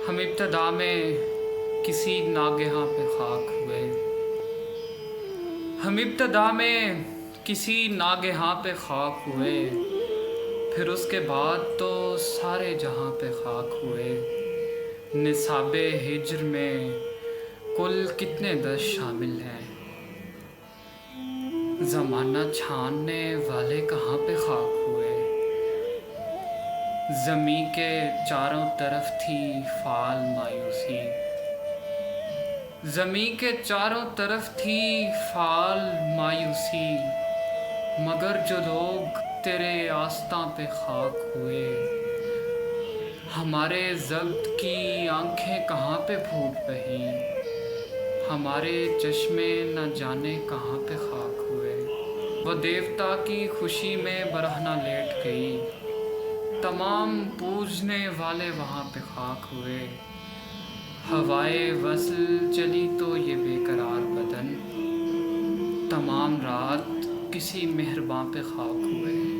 ہم ابتدا میں کسی ناگہاں پہ خاک ہوئے، ہم ابتدا میں کسی ناگہاں پہ خاک ہوئے، پھر اس کے بعد تو سارے جہاں پہ خاک ہوئے۔ نصاب ہجر میں کل کتنے دس شامل ہیں، زمانہ چھاننے والے کہاں پہ خاک ہوئے۔ زمیں کے چاروں طرف تھی فعال مایوسی، زمیں کے چاروں طرف تھی فعال مایوسی، مگر جو لوگ تیرے آستاں پہ خاک ہوئے، ہمارے ضبط کی آنکھیں کہاں پہ پھوٹ بہیں، ہمارے چشمے نہ جانے کہاں پہ خاک ہوئے۔ وہ دیوتا کی خوشی میں برہنہ لیٹ گئی، تمام پوجنے والے وہاں پہ خاک ہوئے۔ ہوائے وصل چلی تو یہ بے قرار بدن، تمام رات کسی مہرباں پہ خاک ہوئے۔